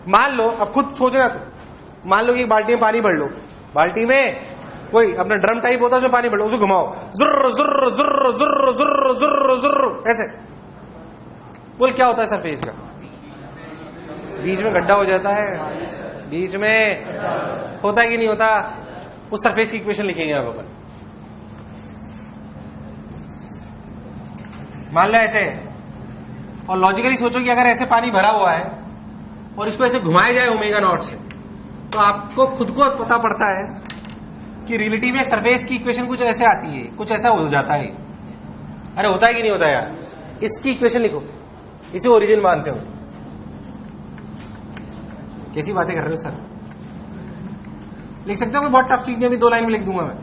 मान लो, अब खुद सोचना तो, मान लो कि एक बाल्टी में पानी भर लो, बाल्टी में कोई अपना ड्रम टाइप होता है जो पानी भर लो, उसे घुमाओ, जुर्र जुर्र जुर्र जुर्र जुर्र जुर्र जुर्र ऐसे, बोल क्या होता है सरफेस का? बीच में गड्ढा हो जाता है, बीच में होता है कि नहीं होता? उस सरफेस की इक्वेशन लिखेंगे आप अपन। मान लो ऐसे, और लॉजिकली सोचो कि अगर ऐसे पानी भरा हुआ है और इसको ऐसे घुमाया जाए ओमेगा नॉट से, तो आपको खुद को पता पड़ता है कि रिलेटिव में सरफेस की इक्वेशन कुछ ऐसे आती है, कुछ ऐसा हो जाता है। अरे होता है कि नहीं होता यार? इसकी इक्वेशन लिखो, इसे ओरिजिन मानते हो। कैसी बातें कर रहे हो सर? लिख सकते हो कि बहुत टफ चीजें भी 2 लाइन में लिख दूंगा मैं।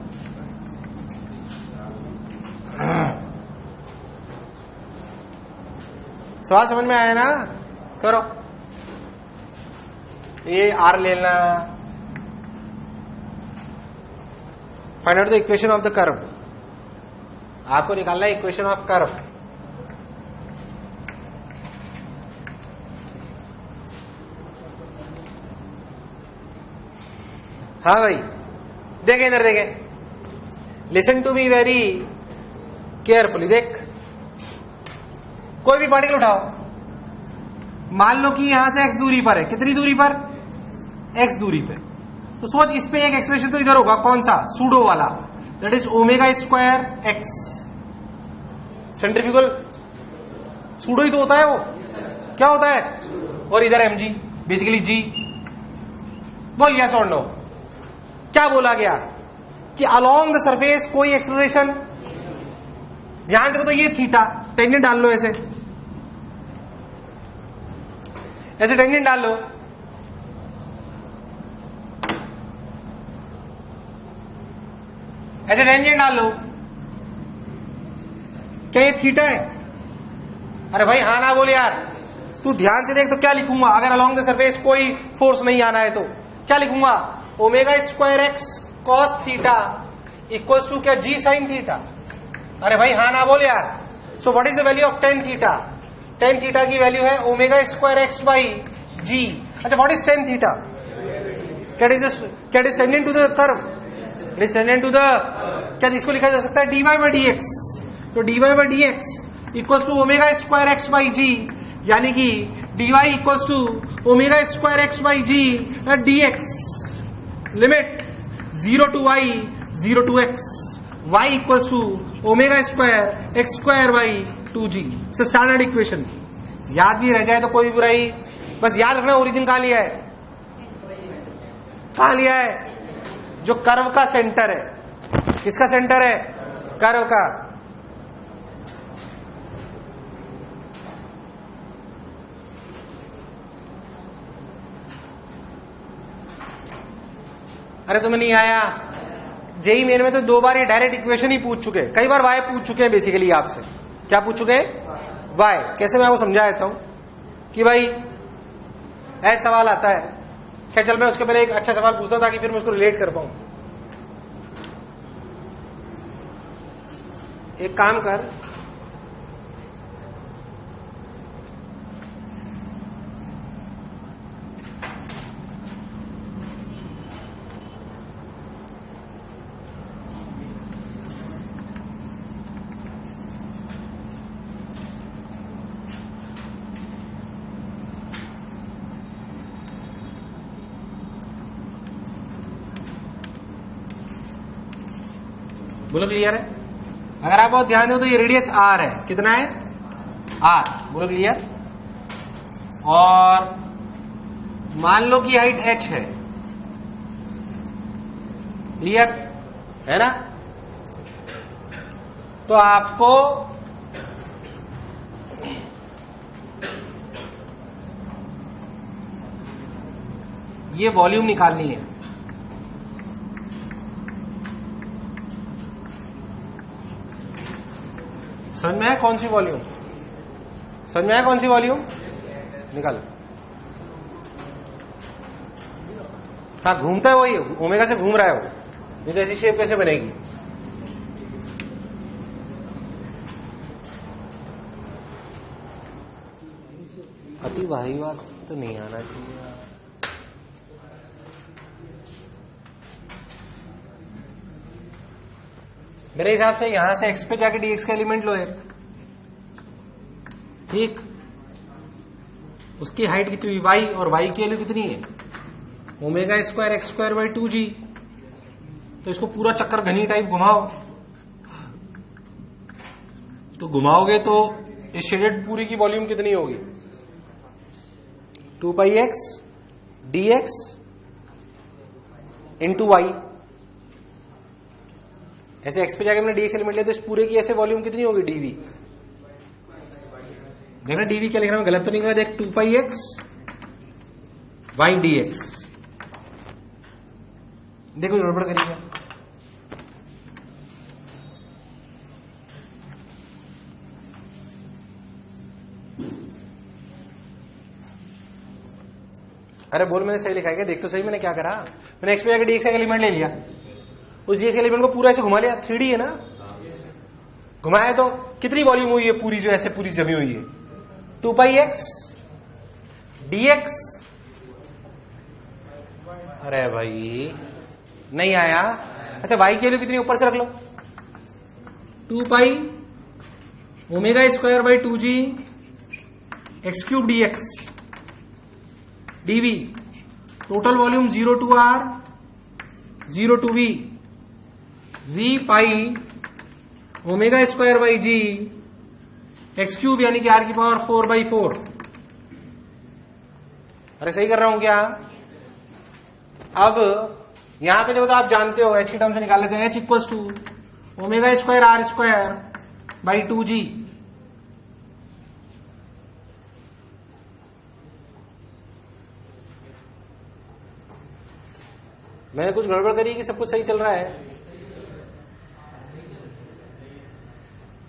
सवाल समझ में आया ना? करो, ये आर लेना, find out the equation of the curve. आपको निकालना है इक्वेशन ऑफ कर्व। हाँ भाई, देखें इधर, देखें, listen to me very carefully. देख, कोई भी पार्टिकल उठाओ, मान लो कि यहां से x दूरी पर है। कितनी दूरी पर? x दूरी पे। तो सोच, इस पे एक एक्सप्रेशन तो इधर होगा, कौन सा? सूडो वाला, that is omega square x। Centrifugal pseudo ही तो होता है वो, क्या होता है? और इधर mg, बेसिकली g। बोल यस और नो। क्या बोला गया कि अलोंग द सरफेस कोई एक्सेलरेशन? ध्यान देखो, तो ये थीटा, टेंजेंट डाल लो, ऐसे ऐसे टेंजेंट डाल लो, ऐसे टेंजेंट डाल लो। क्या ये थीटा है? अरे भाई हाँ ना बोल यार, तू ध्यान से देख। तो क्या लिखूंगा अगर अलोंग द सरफेस कोई फोर्स नहीं आना है? तो क्या लिखूंगा? Omega square x cos theta equals to क्या? G sine theta. अरे भाई हाँ ना बोल यार। So what is the value of tan theta? Tan theta की वैल्यू है omega square x by g. अच्छा, व्हाट इज टेन थीटा? क्या is tangent to the curve? It is tangent to the, क्या इसको लिखा जा सकता है dy बाई डी एक्स? तो dy by D X equals to omega square x by G, यानी कि dy equals to omega square x by G D X. Limit 0 to y, 0 to x, y equals to omega square X square by 2g। Standard equation याद भी रह जाए तो कोई बुराई, बस याद रखना ओरिजिन कहां लिया है, कहां लिया है? जो कर्व का सेंटर है। किसका सेंटर है? कर्व का। अरे तुम्हें नहीं आया? जेई मेन में तो 2 बार ये डायरेक्ट इक्वेशन ही पूछ चुके हैं, कई बार वाई पूछ चुके हैं बेसिकली आपसे। क्या पूछ चुके हैं? वाई। कैसे मैं वो समझा देता हूं कि भाई ऐसा सवाल आता है। क्या, चल मैं उसके पहले एक अच्छा सवाल पूछता ताकि फिर मैं उसको रिलेट कर पाऊं। एक काम कर, बोलो क्लियर है? अगर आप बहुत ध्यान दो तो ये रेडियस r है। कितना है? r। बोलो क्लियर? और मान लो कि हाइट h है। क्लियर है ना? तो आपको ये वॉल्यूम निकालनी है। समझ में है कौन सी वॉल्यूम? समझ में है कौन सी वॉल्यूम? निकालो। हाँ, घूमता है वही, ओमेगा से घूम रहा है वो, नहीं तो ऐसी शेप कैसे बनेगी? अति भारी बात तो नहीं आना चाहिए। मेरे हिसाब से यहां से x पे जाके dx का एलिमेंट लो एक, ठीक, उसकी हाइट कितनी हुई y, और y की वैल्यू कितनी है omega square X square by 2g। तो इसको पूरा चक्कर घनी टाइप घुमाओ, तो घुमाओगे तो इस शेडेड पूरी की वॉल्यूम कितनी होगी 2 पाई एक्स dx इंटू वाई। ऐसे x पे जाके हमने dx एलिमेंट लिया तो इस पूरे की ऐसे वॉल्यूम कितनी होगी dv। देखना dv क्या लिख रहा हूं, गलत तो नहीं लिखा, देख 2 पाई एक्स वाई dx। देखो गड़बड़ करिएगा, अरे बोल मैंने सही लिखा है क्या, देख तो सही मैंने क्या करा, मैंने x पे जाके dx का एलिमेंट ले लिया, उस dx के एलिमेंट को पूरा ऐसे घुमा लिया, 3D है ना, घुमाया तो कितनी वॉल्यूम हुई है पूरी, जो ऐसे पूरी जमी हुई है 2 पाई एक्स dx। अरे भाई नहीं आया, अच्छा y की वैल्यू कितनी ऊपर से रख लो 2 pi omega square by 2g x cube dx dv। Total volume 0 to r 0 to v, v pi omega square by g x cube यानी कि r की पावर 4 बाई 4। अरे सही कर रहा हूं क्या। अब यहां पे देखो तो आप जानते हो h की टर्म से निकाल लेते हैं, h equals to omega square r square by 2g। मैंने कुछ गड़बड़ करी कि सब कुछ सही चल रहा है।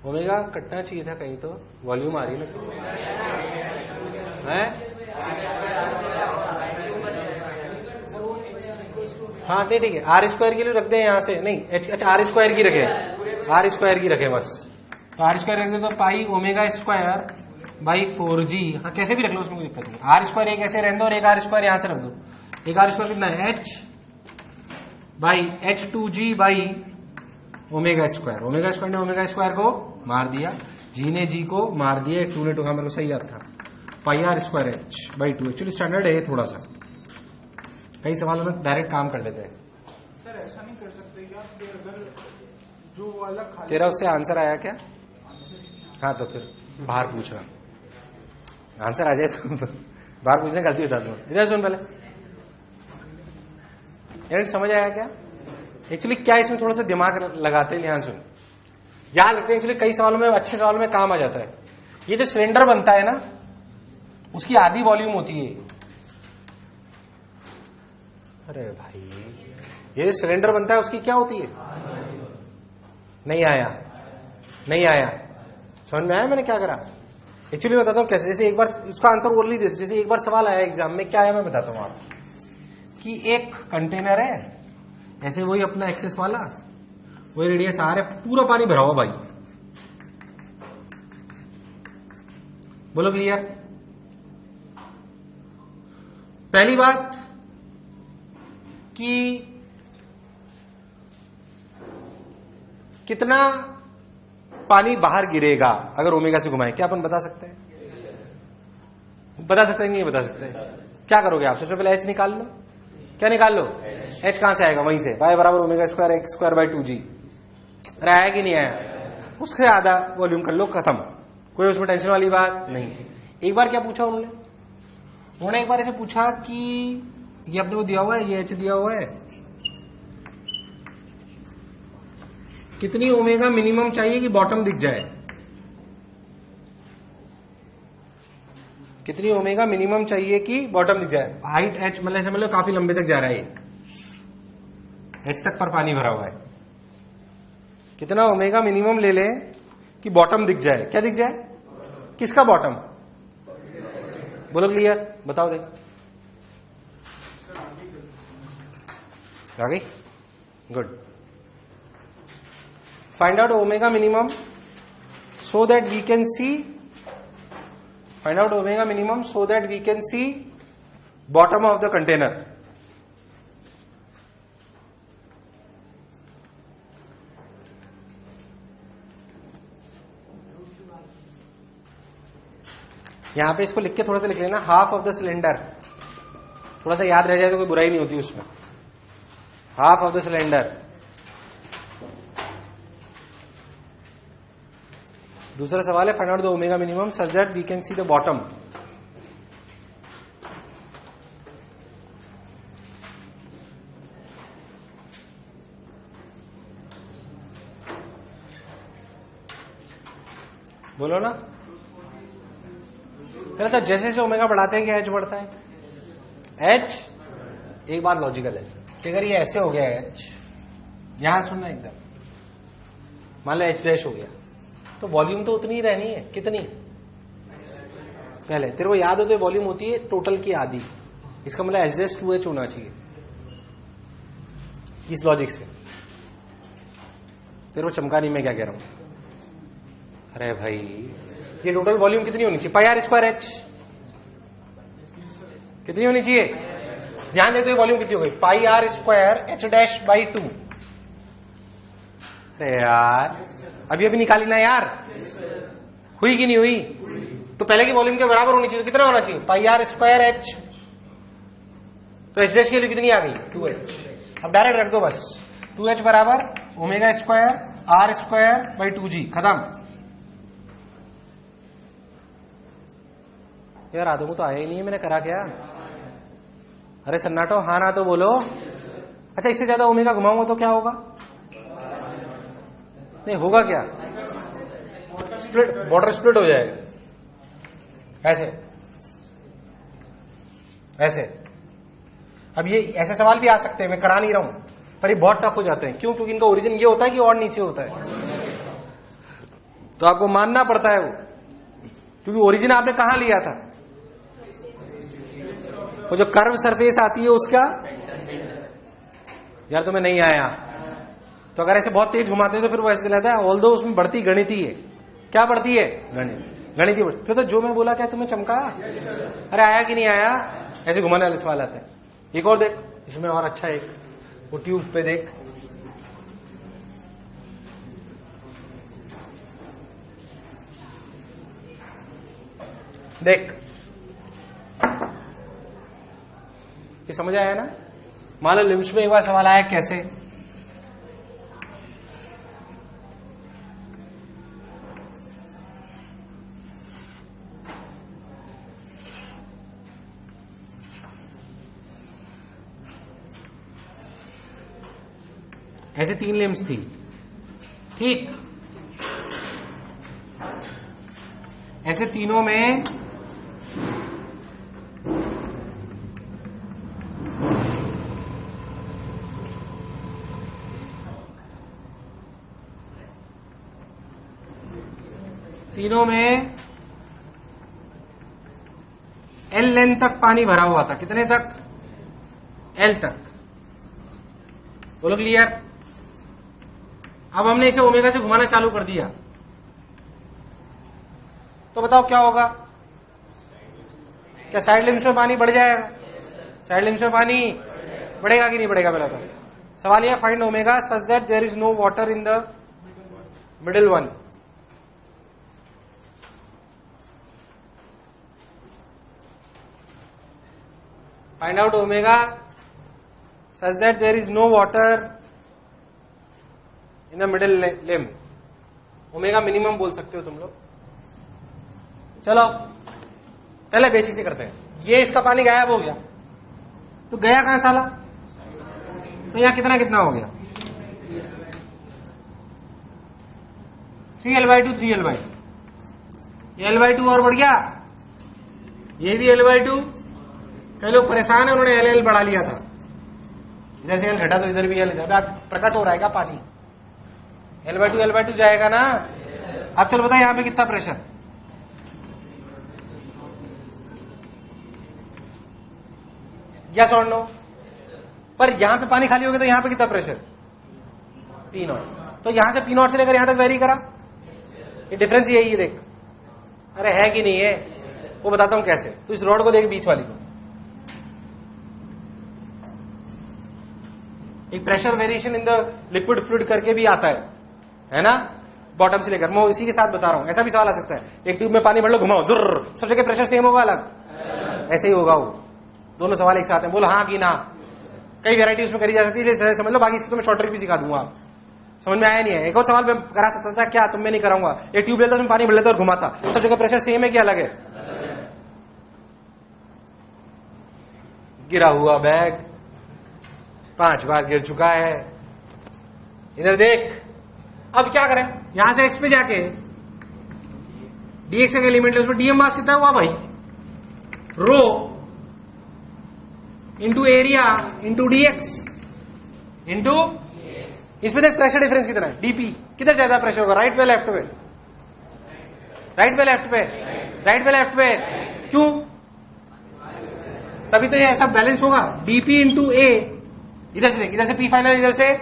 ओमेगा कटना चाहिए था कहीं, तो वॉल्यूम आ रही ना है। हाँ ठीक है, आर स्क्वायर के लिए रख दे यहां से, नहीं अच्छा आर स्क्वायर की रखे, आर स्क्वायर की रखे बस, तो आर स्क्वायर रख दे तो पाई ओमेगा स्क्वायर बाई 4g। हाँ कैसे भी रख लो उसमें कोई दिक्कत नहीं, आर स्क्वायर एक ऐसे रहने दो और एक आर स्क्वायर यहां से रख दो। एक आर स्क्वायर कितना है h by h2g by omega square, omega square ने ओमेगा स्क्वायर को मार दिया, जी ने जी को मार दिया, 2 ने 2, हाँ मेरे को सही याद था, pi r square h by 2। Actually standard है थोड़ा सा, कई सवालों में डायरेक्ट काम कर लेते हैं। सर ऐसा नहीं कर सकते क्या, अगर जो वाला तेरा उससे आंसर आया क्या, हाँ तो फिर बाहर पूछना, आंसर आ जाए तो बाहर पूछना गलती बता दूंगा। इधर सुन पहले, यार समझ आया क्या एक्चुअली क्या, इसमें थोड़ा सा दिमाग लगाते हैं, ध्यान सुन, याद रखते हैं। एक्चुअली कई सवालों में, अच्छे सवालों में काम आ जाता है। ये जो सिलेंडर बनता है ना, उसकी आधी वॉल्यूम होती है, अरे भाई ये सिलेंडर बनता है उसकी क्या होती है, नहीं आया, नहीं आया, समझ में आया मैंने क्या करा। एक्चुअली बताता हूँ कैसे, जैसे एक बार उसका आंसर बोल नहीं दे, जैसे एक बार सवाल आया एग्जाम में, क्या आया मैं बताता हूँ आपको, कि एक कंटेनर है ऐसे, वही अपना एक्सेस वाला, वही रेडियस आ रहा है, पूरा पानी भरा हुआ भाई, बोलो क्लियर। पहली बात कि कितना पानी बाहर गिरेगा अगर ओमेगा से घुमाए, क्या अपन बता सकते हैं, बता सकते हैं नहीं बता सकते। क्या करोगे आप, सबसे पहले h निकाल लो, क्या निकाल लो, h कहां से आएगा, वहीं से, y बराबर omega square X square by 2g। अरे आया कि नहीं आया, उससे आधा वॉल्यूम कर लो, खत्म, कोई उसमें टेंशन वाली बात नहीं। एक बार क्या पूछा उन्होंने एक बार ऐसे पूछा कि ये अपने को दिया हुआ है, ये h दिया हुआ है, कितनी ओमेगा मिनिमम चाहिए कि बॉटम दिख जाए, कितनी ओमेगा मिनिमम चाहिए कि बॉटम दिख जाए। हाइट h मतलब समझ लो काफी लंबे तक जा रहा है, h तक पर पानी भरा हुआ है, कितना ओमेगा मिनिमम ले ले कि बॉटम दिख जाए, क्या दिख जाए, किसका बॉटम, बोलो क्लियर, बताओ देख आ गई, good. Find out omega minimum so that we can see find out omega minimum so that we can see bottom of the container. यहां पे इसको लिख के थोड़ा सा लिख लेना, हाफ ऑफ द सिलेंडर. थोड़ा सा याद रह जाए तो कोई बुराई नहीं होती उसमें. Half of the cylinder. दूसरा सवाल है find out the omega minimum such that we can see the bottom. बोलो ना. कहता जैसे जैसे ओमेगा बढ़ाते हैं क्या एच बढ़ता है? एच एक बात लॉजिकल है कि अगर ये ऐसे हो गया एच, यहां सुनना एकदम, मान लो एच डैश हो गया, तो वॉल्यूम तो उतनी ही रहनी है. कितनी? पहले तेरे को याद हो तो वॉल्यूम होती है टोटल की आधी. इसका मतलब एच डैश 2h होना चाहिए इस लॉजिक से. तेरे को चमका नहीं मैं क्या कह रहा हूं. अरे भाई ये टोटल वॉल्यूम कितनी होनी चाहिए? पाई आर स्क्वायर एच. कितनी होनी चाहिए? ध्यान दे तो ये वॉल्यूम कितनी हो गई? Pi r square h dash by 2. अरे यार अभी निकाली ना यार. हुई कि नहीं हुई? तो पहले की वॉल्यूम के बराबर होनी चाहिए. तो कितना होना चाहिए? पाई आर स्क्वायर एच. तो एच डैश की वैल्यू कितनी आ गई? 2h. अब डायरेक्ट रख दो बस. 2h बराबर omega square r square by 2g. खत्म. यार आदमी को तो आया ही नहीं है, मैंने करा क्या? अरे सन्नाटो हाँ ना तो बोलो. अच्छा इससे ज्यादा ओमेगा घुमाऊंगा तो क्या होगा? नहीं होगा क्या? स्प्लिट, वाटर स्प्लिट हो जाएगा. ऐसे ऐसे. अब ये ऐसे सवाल भी आ सकते हैं, मैं करा नहीं रहा हूं, पर ये बहुत टफ हो जाते हैं. क्यों? क्योंकि इनका ओरिजिन ये होता है कि और नीचे होता है. तो आपको मानना पड़ता है वो, क्योंकि ओरिजिन आपने कहां लिया था? वो जो कर्व सरफेस आती है उसका. यार तुम्हें नहीं आया तो अगर ऐसे बहुत तेज घुमाते हैं तो फिर वो ऐसे चलाता है. ऑल्दो उसमें बढ़ती गणिती है. क्या बढ़ती है? गणिती बढ़ती. फिर तो जो मैं बोला क्या तुम्हें चमका? अरे आया कि नहीं आया? ऐसे घुमाने वाले सवाल आते हैं. एक और देख इसमें और अच्छा, एक वो ट्यूब पे देख. देख ये समझ आया ना? मान लो लिम्स में एक बार सवाल आया कैसे. ऐसे 3 लिम्स थी, ठीक? ऐसे तीनों में एल लेंथ तक पानी भरा हुआ था. कितने तक? एल तक. बोलो क्लियर? अब हमने इसे ओमेगा से घुमाना चालू कर दिया तो बताओ क्या होगा? क्या साइड लिम्स में पानी बढ़ जाएगा? साइड लिम्स में पानी बढ़ेगा कि नहीं बढ़ेगा? पहला तो सवाल यह find omega such that there is no water in the middle one. Find out omega such that there is no water in the middle limb. Omega minimum बोल सकते हो तुम लोग. चलो पहले बेसिक से करते हैं. ये इसका पानी गायब हो गया तो गया कहां साला? तो यहां कितना कितना हो गया? 3L/2 3L/2. L/2 और बढ़ गया. ये भी L/2. कई लोग परेशान है, उन्होंने L बढ़ा लिया था. जैसे L घटा तो इधर भी L. प्रकट हो रहा है क्या पानी? L/2 जाएगा ना. अब चलो बताओ यहां पे कितना प्रेशर? यस और नो? पर यहां पे पानी खाली हो गया तो यहां पे कितना प्रेशर? P0. तो यहां से P0 से लेकर यहां तक वेरी करा. ये डिफरेंस यही है. देख अरे है कि नहीं है? वो बताता हूं कैसे। तो इस रॉड को देख, बीच वाली को, एक pressure variation in the liquid fluid करके भी आता है ना, बॉटम से लेकर। मैं इसी के साथ बता रहा हूं, ऐसा भी सवाल आ सकता है, एक ट्यूब में पानी भर लो, घुमाओ, जुर्र, सब जगह प्रेशर सेम होगा अलग? ऐसे ही होगा वो। दोनों सवाल एक साथ हैं, बोलो हाँ कि ना। कई वैरायटी उसमें करी जा सकती है, समझ लो। बाकी इसको तो मैं शॉर्ट ट्रिक भी सिखा दूंगा, समझ में आया नहीं है। एक और सवाल मैं करा सकता था, क्या तुम में नहीं कराऊंगा, एक ट्यूब लेता, उसमें पानी भर लेता और घुमाता, सब जगह प्रेशर सेम है कि अलग है? गिरा हुआ बैग 5 बार गिर चुका है। इधर देख, अब क्या करें, यहां से एक्स पे जाके डीएक्स का एलिमेंट है, उसमें डीएम मास कितना हुआ भाई, rho into area into dx into, इसमें देख प्रेशर डिफरेंस कितना है, डीपी। किधर ज्यादा प्रेशर होगा, राइट पे लेफ्ट पे? राइट पे लेफ्ट पे? राइट पे लेफ्ट पे। क्यों? तभी तो ये ऐसा बैलेंस होगा। डीपी इंटू ए, इधर से देख, इधर से पी फाइनल, इधर से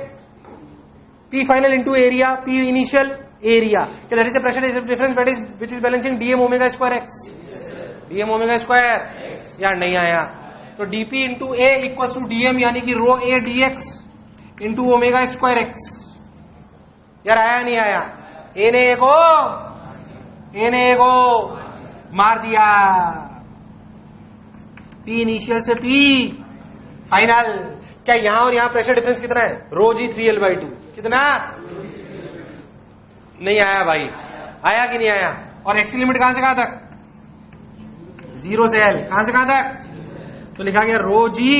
p final into area, p initial area, that is the pressure difference which is balancing dm omega square x, dm omega square. यार नहीं आया, तो dp into A equal to dm, यानी कि rho A dx into omega square x. यार आया नहीं आया? ए ने ए को मार दिया, पी इनिशियल से पी फाइनल। क्या यहां और यहां प्रेशर डिफरेंस कितना है, रो जी 3L/2, कितना? नहीं आया भाई, आया कि नहीं आया? और एक्स की लिमिट कहां से कहां तक, 0 से L, कहां से कहां तक? तो लिखा गया रो जी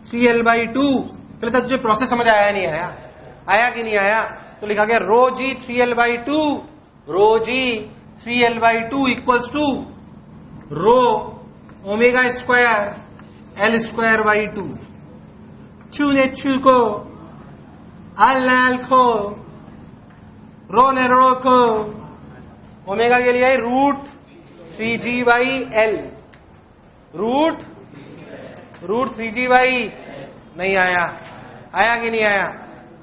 3L/2। पहले तो तुझे प्रोसेस समझ आया नहीं आया? आया कि नहीं आया? तो लिखा गया rho g 3L/2, rho g 3L/2 equals to rho omega square L²/2। छू ने छू को, अल ने अल को, रो ने रो को, ओमेगा के लिए रूट 3G/L, रूट 3G/, नहीं आया? आया कि नहीं आया?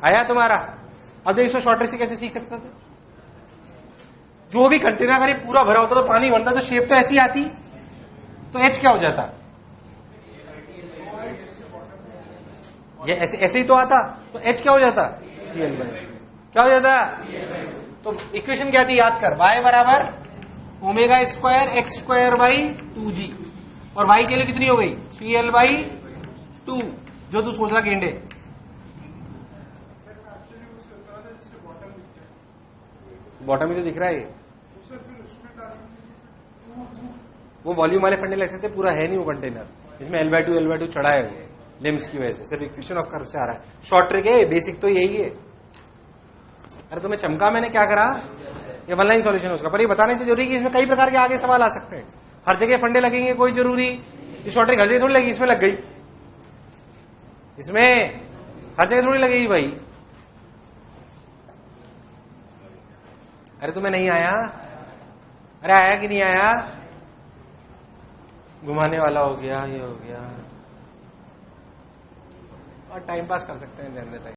आया तुम्हारा? अब देख इसको शॉर्ट ट्रिक से कैसे सीख सकते थे। जो भी कंटेनर अगर ये पूरा भरा होता तो पानी बनता, तो शेप तो ऐसी आती, तो एच क्या हो जाता, ये ऐसे ही तो आता, तो एच क्या हो जाता, क्या हो जाता? तो इक्वेशन क्या थी, याद कर, y बराबर ओमेगा स्क्वायर x²/2g, और y के लिए कितनी हो गई, 3L/2, जो तू सोच रहा गेंडे। बॉटम ही तो दिख रहा है ये, वो वॉल्यूम वाले फंडे लग सकते, पूरा है नहीं वो कंटेनर, इसमें L/2 चढ़ा है लिम्स की वजह से, सिर्फ इक्वेशन ऑफ कर्व से आ रहा है। शॉर्ट ट्रिक है, बेसिक तो यही है। अरे तुम्हें चमका मैंने क्या करा, ये वन लाइन सॉल्यूशन उसका, पर ये बताने से जरूरी कि इसमें कई प्रकार के आगे सवाल आ सकते हैं। हर जगह फंडे लगेंगे कोई जरूरी, ये शॉर्ट ट्रिक हर जगह थोड़ी लगी, इसमें लग गई, इसमें हर जगह थोड़ी लगेगी भाई। अरे तुम्हें नहीं आया? अरे आया कि नहीं आया? घुमाने वाला हो गया, ये हो गया, और टाइम पास कर सकते हैं।